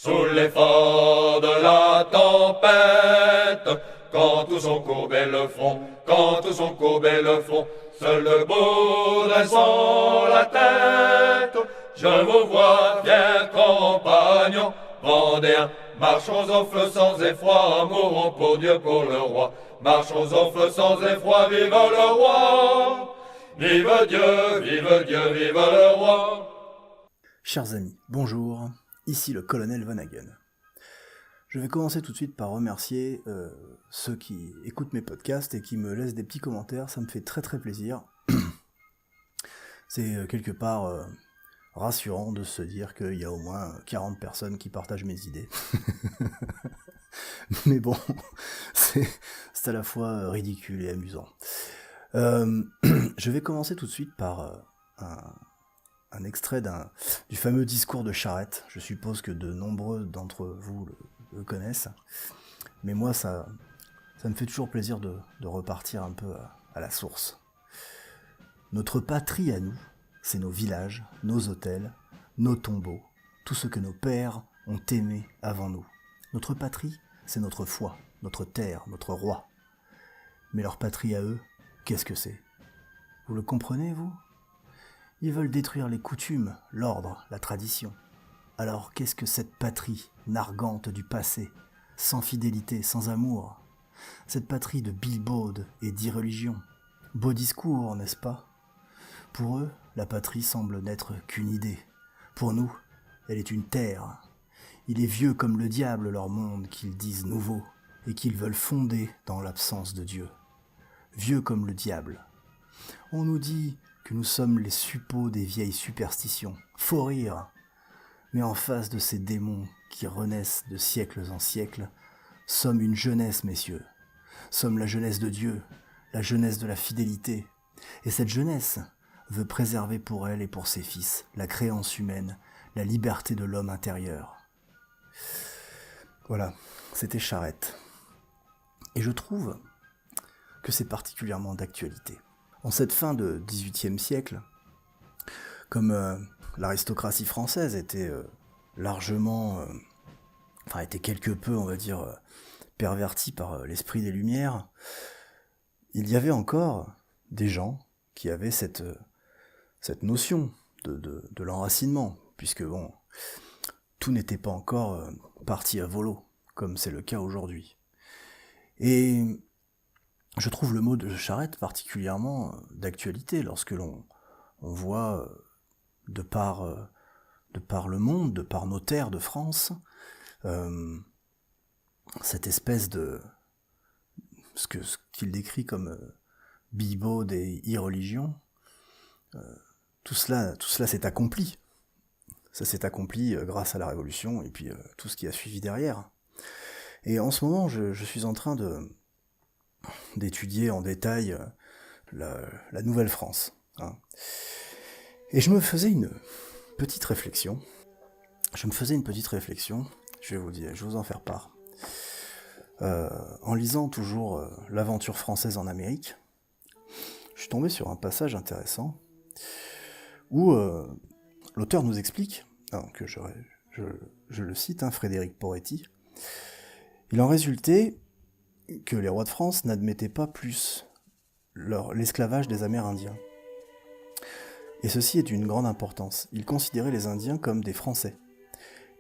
Sous l'effort de la tempête, quand tous ont courbé le front, quand tous ont courbé le front, seul debout dressant la tête, je vous vois, fiers compagnons, vendéens, marchons au feu sans effroi, mourons pour Dieu, pour le roi, marchons au feu sans effroi, vive le roi, vive Dieu, vive Dieu, vive le roi. Chers amis, bonjour, ici le colonel Van Hagen. Je vais commencer tout de suite par remercier ceux qui écoutent mes podcasts et qui me laissent des petits commentaires, ça me fait très très plaisir. C'est quelque part rassurant de se dire qu'il y a au moins 40 personnes qui partagent mes idées. Mais bon, c'est à la fois ridicule et amusant. Je vais commencer tout de suite par un extrait du fameux discours de Charette. Je suppose que de nombreux d'entre vous le connaissent. Mais moi, ça me fait toujours plaisir de repartir un peu à la source. Notre patrie à nous, c'est nos villages, nos hôtels, nos tombeaux, tout ce que nos pères ont aimé avant nous. Notre patrie, c'est notre foi, notre terre, notre roi. Mais leur patrie à eux, qu'est-ce que c'est ? Vous le comprenez, vous ? Ils veulent détruire les coutumes, l'ordre, la tradition. Alors qu'est-ce que cette patrie narguante du passé, sans fidélité, sans amour ? Cette patrie de bilbaudes et d'irreligion. Beau discours, n'est-ce pas ? Pour eux, la patrie semble n'être qu'une idée. Pour nous, elle est une terre. Il est vieux comme le diable leur monde qu'ils disent nouveau et qu'ils veulent fonder dans l'absence de Dieu. Vieux comme le diable. On nous dit que nous sommes les suppôts des vieilles superstitions. Faut rire. Mais en face de ces démons qui renaissent de siècles en siècles, sommes une jeunesse, messieurs. Sommes la jeunesse de Dieu, la jeunesse de la fidélité. Et cette jeunesse veut préserver pour elle et pour ses fils la créance humaine, la liberté de l'homme intérieur. Voilà, c'était Charette. Et je trouve que c'est particulièrement d'actualité. En cette fin de XVIIIe siècle, comme l'aristocratie française était largement, était quelque peu, on va dire, pervertie par l'esprit des Lumières, il y avait encore des gens qui avaient cette notion de l'enracinement, puisque bon, tout n'était pas encore parti à volo, comme c'est le cas aujourd'hui. Et je trouve le mot de Charette particulièrement d'actualité lorsque l'on voit, de par le monde, de par nos terres de France, cette espèce de ce qu'il décrit comme bilbaude et irreligion. Tout cela s'est accompli. Ça s'est accompli grâce à la Révolution et puis tout ce qui a suivi derrière. Et en ce moment, je suis en train d'étudier en détail la Nouvelle-France. Hein. Et je me faisais une petite réflexion. Je vais vous en faire part. En lisant toujours l'aventure française en Amérique, je suis tombé sur un passage intéressant où l'auteur nous explique, que je le cite, Frédéric Poretti, il en résultait que les rois de France n'admettaient pas plus l'esclavage des Amérindiens. Et ceci est d'une grande importance. Ils considéraient les Indiens comme des Français.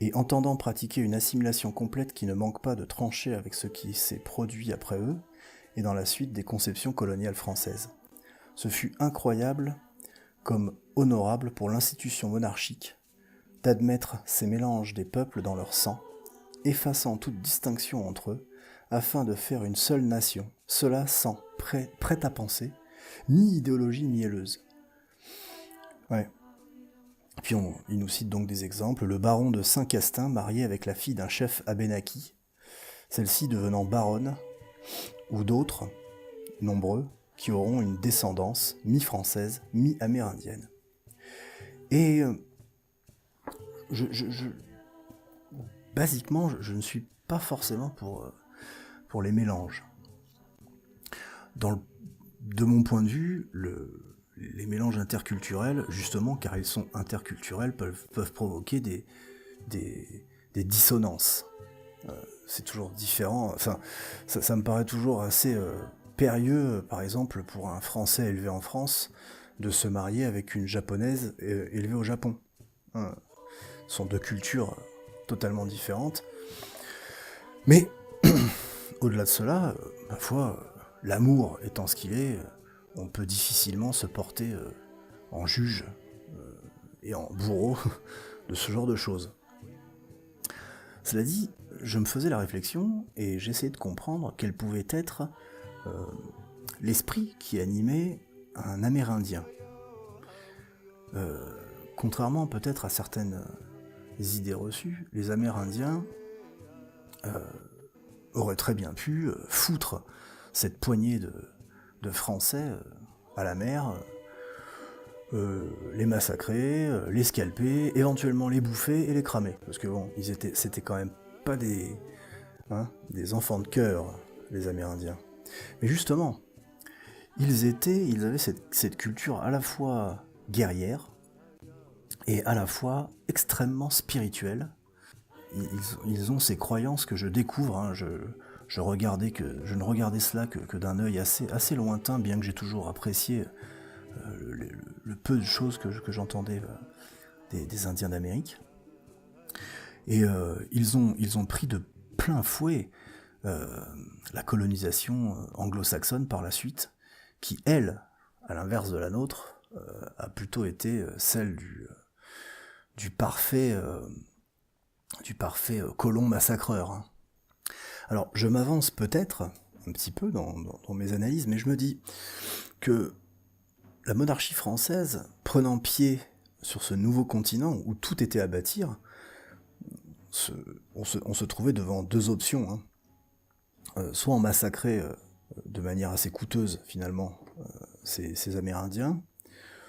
Et entendant pratiquer une assimilation complète qui ne manque pas de trancher avec ce qui s'est produit après eux, et dans la suite des conceptions coloniales françaises. Ce fut incroyable comme honorable pour l'institution monarchique d'admettre ces mélanges des peuples dans leur sang, effaçant toute distinction entre eux, afin de faire une seule nation, cela sans prêt-à-penser, ni idéologie mielleuse. Ouais. Puis il nous cite donc des exemples, le baron de Saint-Castin marié avec la fille d'un chef abénaki, celle-ci devenant baronne, ou d'autres, nombreux, qui auront une descendance mi-française, mi-amérindienne. Et basiquement, je ne suis pas forcément pour les mélanges. De mon point de vue, les mélanges interculturels, justement, car ils sont interculturels, peuvent provoquer des dissonances. C'est toujours différent. Enfin, ça me paraît toujours assez périlleux, par exemple, pour un Français élevé en France, de se marier avec une Japonaise élevée au Japon. Ce sont deux cultures totalement différentes. Mais, au-delà de cela, ma foi, l'amour étant ce qu'il est, on peut difficilement se porter en juge et en bourreau de ce genre de choses. Cela dit, je me faisais la réflexion et j'essayais de comprendre quel pouvait être l'esprit qui animait un Amérindien. Contrairement peut-être à certaines idées reçues, les Amérindiens auraient très bien pu foutre cette poignée de Français à la mer, les massacrer, les scalper, éventuellement les bouffer et les cramer. Parce que bon, c'était quand même pas des enfants de cœur, les Amérindiens. Mais justement, ils avaient cette culture à la fois guerrière et à la fois extrêmement spirituelle. Ils ont ces croyances que je découvre. Je ne regardais cela que d'un œil assez lointain, bien que j'ai toujours apprécié le peu de choses que j'entendais des Indiens d'Amérique. Et ils ont pris de plein fouet la colonisation anglo-saxonne par la suite, qui, elle, à l'inverse de la nôtre, a plutôt été celle du parfait colon massacreur. Alors, je m'avance peut-être un petit peu dans mes analyses, mais je me dis que la monarchie française, prenant pied sur ce nouveau continent où tout était à bâtir, on se trouvait devant deux options. Soit on massacrait de manière assez coûteuse, finalement, ces Amérindiens,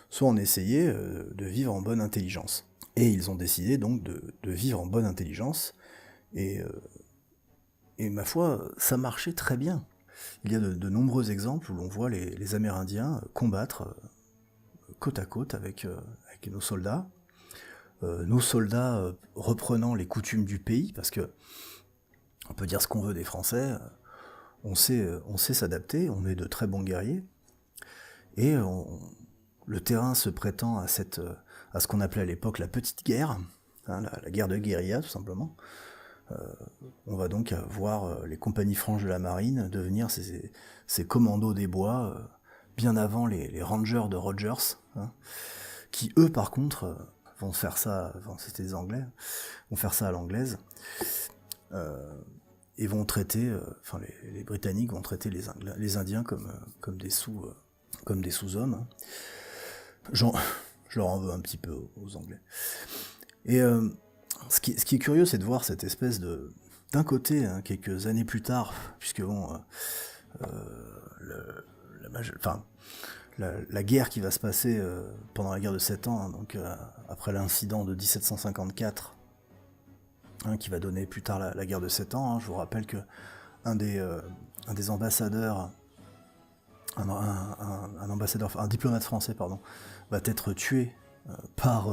soit on essayait de vivre en bonne intelligence. Et ils ont décidé donc de vivre en bonne intelligence, et ma foi, ça marchait très bien. Il y a de nombreux exemples où l'on voit les Amérindiens combattre côte à côte avec nos soldats, reprenant les coutumes du pays, parce que on peut dire ce qu'on veut des Français, on sait s'adapter, on est de très bons guerriers, et le terrain se prêtant à ce qu'on appelait à l'époque la petite guerre, la guerre de guérilla tout simplement. On va donc voir les compagnies franches de la marine devenir ces commandos des bois, bien avant les Rangers de Rogers, qui eux par contre vont faire ça, c'était des Anglais, vont faire ça à l'anglaise, et vont traiter, les Britanniques vont traiter les Indiens comme des sous-hommes. Je leur en veux un petit peu aux Anglais. Et ce qui est curieux, c'est de voir cette espèce d'un côté, quelques années plus tard, puisque bon, la guerre qui va se passer pendant la guerre de 7 ans, donc après l'incident de 1754, qui va donner plus tard la guerre de 7 ans, je vous rappelle que un des ambassadeurs, un diplomate français, va être tué par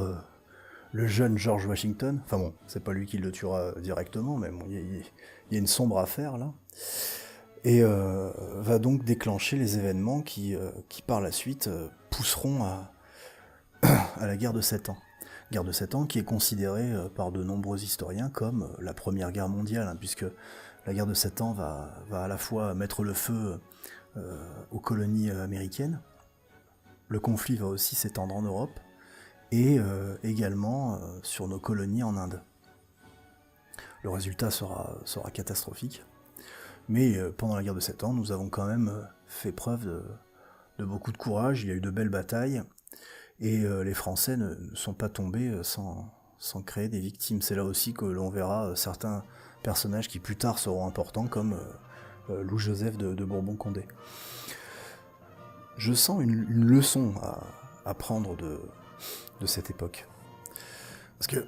le jeune George Washington. Enfin bon, c'est pas lui qui le tuera directement, mais bon, il y a une sombre affaire là. Et va donc déclencher les événements qui par la suite pousseront à la guerre de 7 ans. Guerre de 7 ans qui est considérée par de nombreux historiens comme la première guerre mondiale, puisque la guerre de 7 ans va à la fois mettre le feu aux colonies américaines. Le conflit va aussi s'étendre en Europe, et également sur nos colonies en Inde. Le résultat sera catastrophique. Mais pendant la guerre de 7 ans, nous avons quand même fait preuve de beaucoup de courage, il y a eu de belles batailles, et les Français ne sont pas tombés sans créer des victimes. C'est là aussi que l'on verra certains personnages qui plus tard seront importants, comme Louis-Joseph de Bourbon-Condé. Je sens une leçon à prendre de cette époque. Parce que,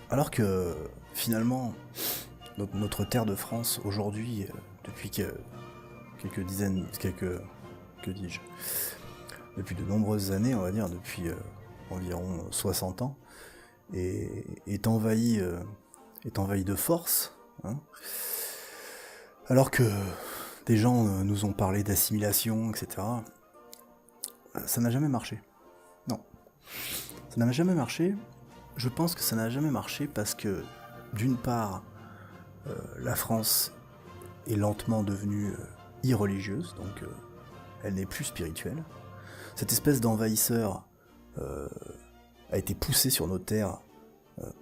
alors que finalement, notre terre de France aujourd'hui, depuis depuis de nombreuses années, on va dire, depuis environ 60 ans, est envahie est envahi de force, hein, alors que des gens nous ont parlé d'assimilation, etc. Ça n'a jamais marché. Non. Ça n'a jamais marché. Je pense que ça n'a jamais marché parce que, d'une part, la France est lentement devenue irreligieuse, donc elle n'est plus spirituelle. Cette espèce d'envahisseur a été poussé sur nos terres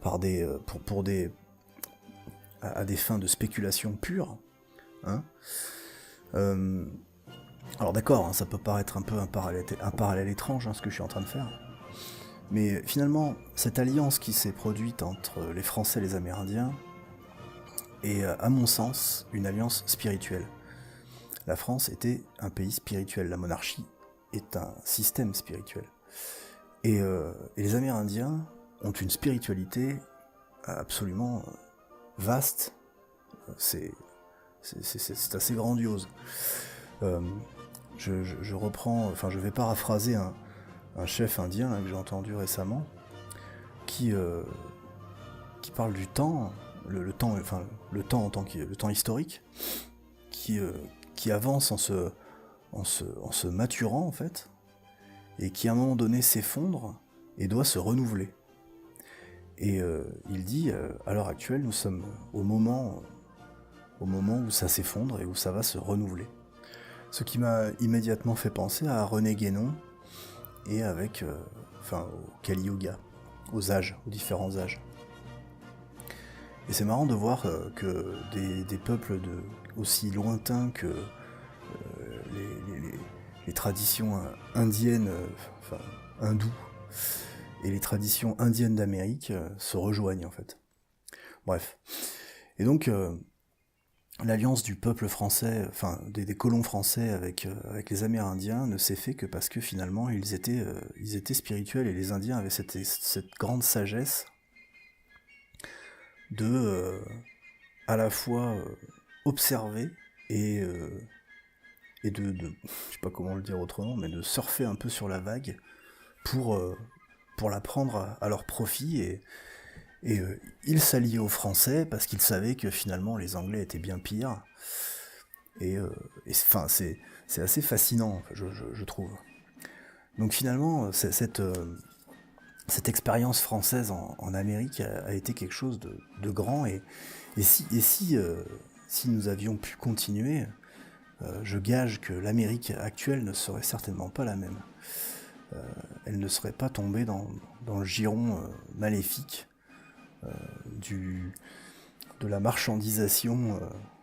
par à des fins de spéculation pure. Hein. Alors d'accord, hein, ça peut paraître un peu un parallèle étrange, hein, ce que je suis en train de faire. Mais finalement, cette alliance qui s'est produite entre les Français et les Amérindiens est, à mon sens, une alliance spirituelle. La France était un pays spirituel, la monarchie est un système spirituel. Et les Amérindiens ont une spiritualité absolument vaste, c'est assez grandiose. Je reprends, enfin je vais paraphraser un chef indien là, que j'ai entendu récemment, qui parle du temps, le temps en tant que le temps historique, qui avance en se maturant en fait, et qui à un moment donné s'effondre et doit se renouveler. Et il dit, à l'heure actuelle, nous sommes au moment où ça s'effondre et où ça va se renouveler. Ce qui m'a immédiatement fait penser à René Guénon et au Kali Yuga, aux différents âges. Et c'est marrant de voir que des peuples aussi lointains que les traditions indiennes, hindoues, et les traditions indiennes d'Amérique se rejoignent en fait. Bref. Et donc, l'alliance du peuple français, des colons français avec les Amérindiens ne s'est fait que parce que finalement ils étaient spirituels et les Indiens avaient cette grande sagesse de à la fois observer et de je sais pas comment le dire autrement, mais de surfer un peu sur la vague pour la prendre à leur profit et ils s'alliaient aux Français parce qu'ils savaient que finalement les Anglais étaient bien pires. Et c'est assez fascinant, je trouve. Donc finalement, cette expérience française en Amérique a été quelque chose de grand. Et si nous avions pu continuer, je gage que l'Amérique actuelle ne serait certainement pas la même. Elle ne serait pas tombée dans le giron maléfique de la marchandisation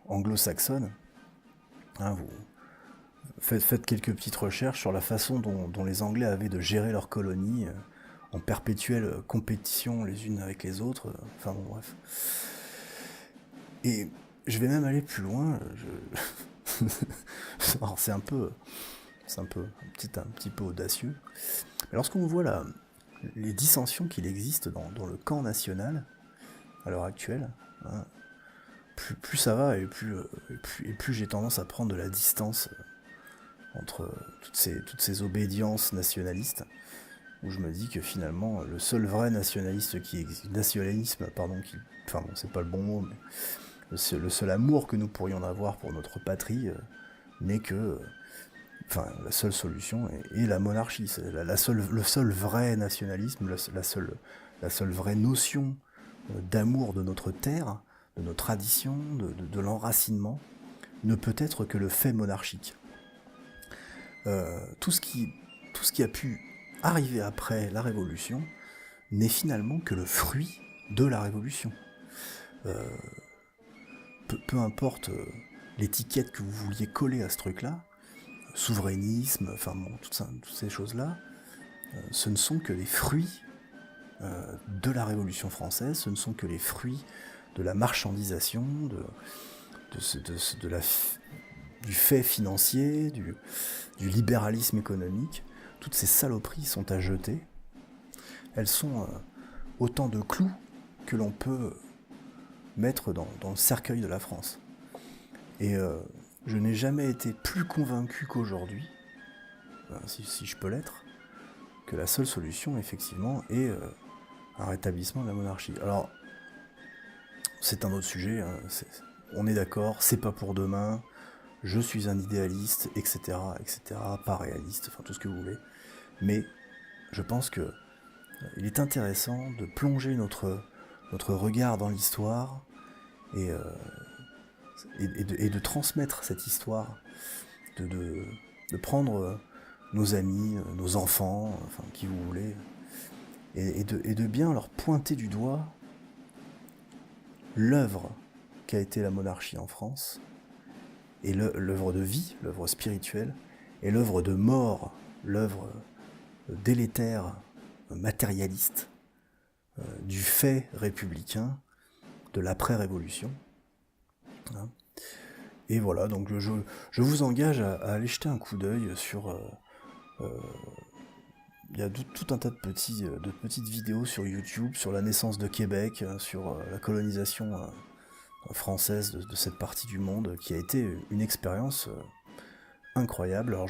anglo-saxonne. Hein, vous faites quelques petites recherches sur la façon dont les Anglais avaient de gérer leurs colonies en perpétuelle compétition les unes avec les autres. Enfin bon, bref. Et je vais même aller plus loin. Alors c'est un petit peu audacieux. Mais lorsqu'on voit les dissensions qu'il existe dans le camp national à l'heure actuelle, hein, plus ça va et plus j'ai tendance à prendre de la distance entre toutes ces obédiences nationalistes, où je me dis que finalement le seul vrai nationalisme c'est pas le bon mot, mais le seul amour que nous pourrions avoir pour notre patrie n'est que la seule solution est la monarchie. C'est le seul vrai nationalisme, la seule vraie notion d'amour de notre terre, de nos traditions, de l'enracinement, ne peut être que le fait monarchique. Tout ce qui a pu arriver après la Révolution n'est finalement que le fruit de la Révolution. Peu importe l'étiquette que vous vouliez coller à ce truc-là, souverainisme, toutes ces choses-là, ce ne sont que les fruits de la Révolution française, ce ne sont que les fruits de la marchandisation, du fait financier, du libéralisme économique. Toutes ces saloperies sont à jeter. Elles sont autant de clous que l'on peut mettre dans le cercueil de la France. Et je n'ai jamais été plus convaincu qu'aujourd'hui, si je peux l'être, que la seule solution, effectivement, est un rétablissement de la monarchie. Alors, c'est un autre sujet, hein, on est d'accord, c'est pas pour demain, je suis un idéaliste, etc., pas réaliste, enfin tout ce que vous voulez, mais je pense que il est intéressant de plonger notre regard dans l'histoire et, de transmettre cette histoire, de prendre nos amis, nos enfants, enfin qui vous voulez, et de bien leur pointer du doigt l'œuvre qu'a été la monarchie en France, et l'œuvre de vie, l'œuvre spirituelle, et l'œuvre de mort, l'œuvre délétère, matérialiste, du fait républicain, de l'après-révolution. Hein. Et voilà, donc je vous engage à aller jeter un coup d'œil sur... il y a tout un tas de petites vidéos sur YouTube, sur la naissance de Québec, sur la colonisation française de cette partie du monde, qui a été une expérience incroyable. Alors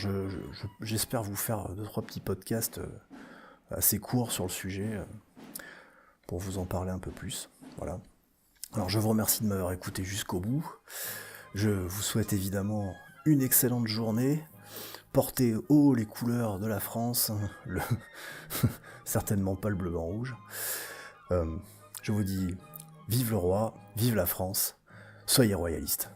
j'espère vous faire 2-3 petits podcasts assez courts sur le sujet, pour vous en parler un peu plus. Voilà. Alors je vous remercie de m'avoir écouté jusqu'au bout. Je vous souhaite évidemment une excellente journée. Portez haut les couleurs de la France, certainement pas le bleu, blanc, rouge. Je vous dis vive le roi, vive la France, soyez royalistes.